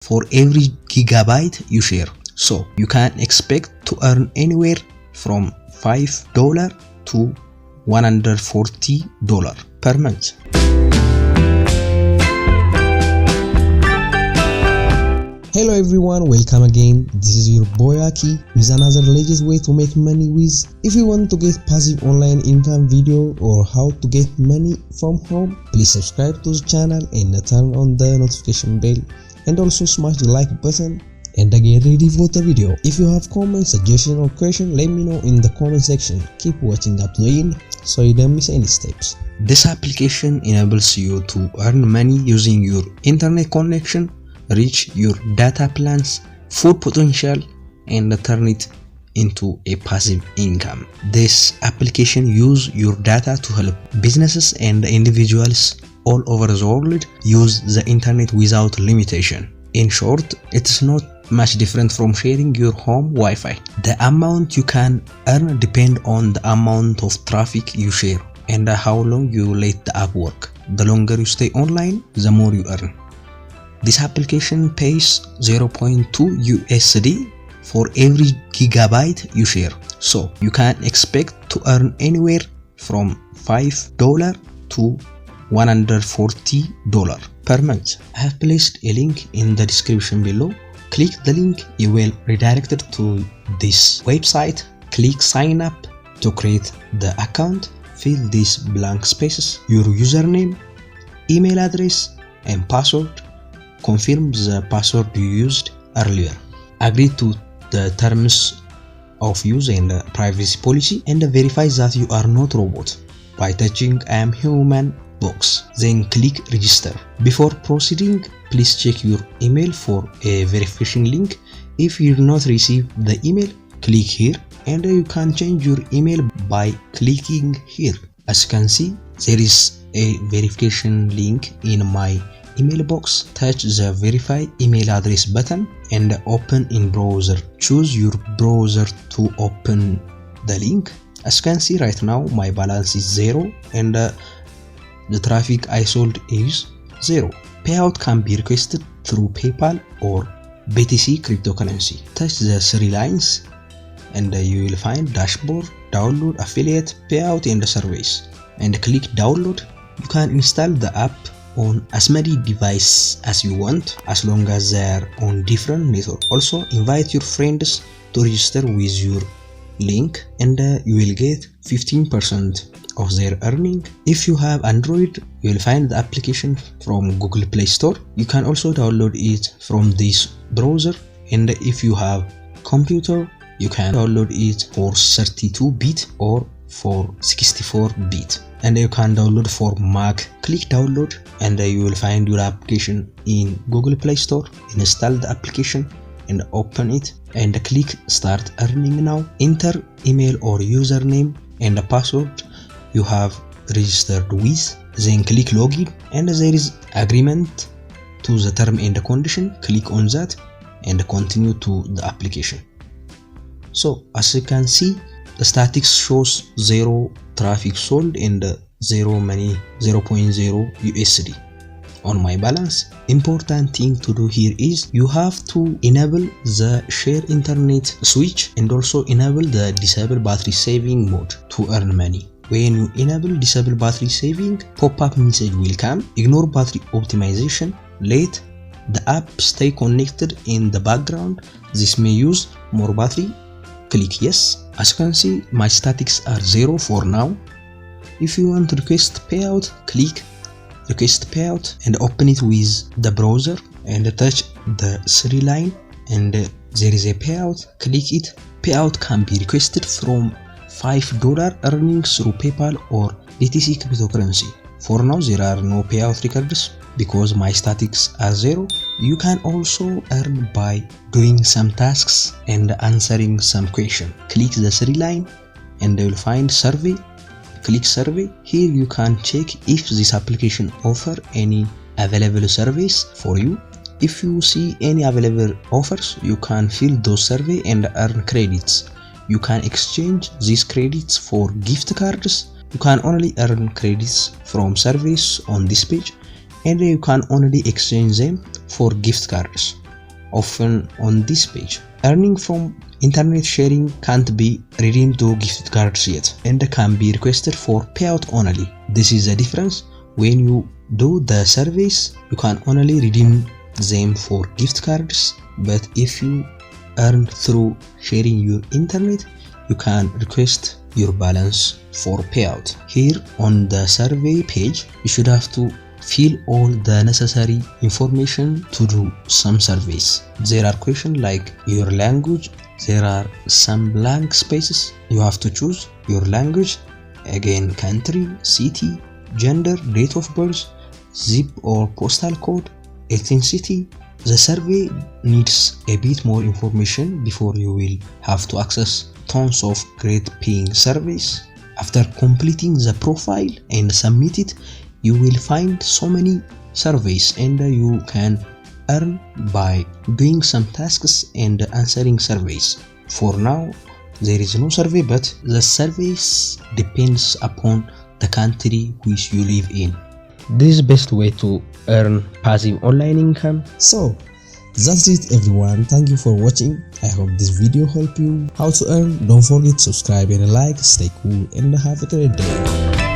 for every gigabyte you share. So you can expect to earn anywhere from $5 to $140 per month. Hello everyone, welcome again. This is your boy Aki with another latest way to make money with. If you want to get passive online income video or how to get money from home, please subscribe to the channel and turn on the notification bell, and also smash the like button and get ready for the video. If you have comments, suggestion or question, let me know in the comment section. Keep watching up to the end so you don't miss any steps. This application enables you to earn money using your internet connection, reach your data plans, full potential, and turn it into a passive income. This application uses your data to help businesses and individuals all over the world use the internet without limitation. In short, it's not much different from sharing your home Wi-Fi. The amount you can earn depends on the amount of traffic you share and how long you let the app work. The longer you stay online, the more you earn. This application pays 0.2 USD for every gigabyte you share. So you can expect to earn anywhere from $5 to $140 per month. I have placed a link in the description below. Click the link, you will redirect to this website. Click sign up to create the account. Fill these blank spaces, your username, email address, and password. Confirm the password you used earlier. Agree to the terms of use and privacy policy, and verify that you are not robot by touching I am human box. Then click register. Before proceeding, please check your email for a verification link. If you do not receive the email, click here, and you can change your email by clicking here. As you can see, there is a verification link in my email box. Touch the verify email address button and open in browser. Choose your browser to open the link. As you can see right now, my balance is 0 and the traffic I sold is 0. Payout can be requested through PayPal or BTC cryptocurrency. Touch the 3 lines and you will find dashboard, download, affiliate, payout, and surveys, and click download. You can install the app on as many devices as you want, as long as they are on different networks. Also invite your friends to register with your link, and you will get 15% of their earning. If you have Android, you will find the application from Google Play Store. You can also download it from this browser, and if you have computer, you can download it for 32-bit or for 64-bit, and you can download for Mac. Click download and you will find your application in Google Play Store. Install the application and open it, and click start earning now. Enter email or username and the password you have registered with, then click login, and there is agreement to the term and the condition. Click on that and continue to the application. So as you can see, the statistics shows 0 traffic sold and 0 money, 0.0 USD on my balance. Important thing to do here is you have to enable the share internet switch and also enable the disable battery saving mode to earn money. When you enable disable battery saving, pop-up message will come. Ignore battery optimization. Let the app stay connected in the background. This may use more battery. Click yes. As you can see, my statistics are 0 for now. If you want to request payout, click request payout and open it with the browser and touch the 3 line, and there is a payout. Click it. Payout can be requested from $5 earnings through PayPal or BTC cryptocurrency. For now, there are no payout records because my statistics are 0. You can also earn by doing some tasks and answering some questions. Click the 3 line and you will find survey. Click survey. Here you can check if this application offer any available surveys for you. If you see any available offers, you can fill those survey and earn credits. You can exchange these credits for gift cards. You can only earn credits from surveys on this page, and you can only exchange them for gift cards. often on this page. Earning from internet sharing can't be redeemed to gift cards yet and can be requested for payout only. This is the difference. When you do the surveys, you can only redeem them for gift cards, but if you earn through sharing your internet, you can request your balance for payout. Here on the survey page, you should have to fill all the necessary information to do some surveys. There are questions like your language. There are some blank spaces. You have to choose your language, again country, city, gender, date of birth, zip or postal code, ethnicity. The survey needs a bit more information before you will have to access tons of great paying surveys. After completing the profile and submit it, you will find so many surveys and you can earn by doing some tasks and answering surveys. For now, there is no survey, but the surveys depends upon the country which you live in. This is the best way to earn passive online income. So that's it everyone. Thank you for watching. I hope this video helped you how to earn. Don't forget to subscribe and like. Stay cool and have a great day.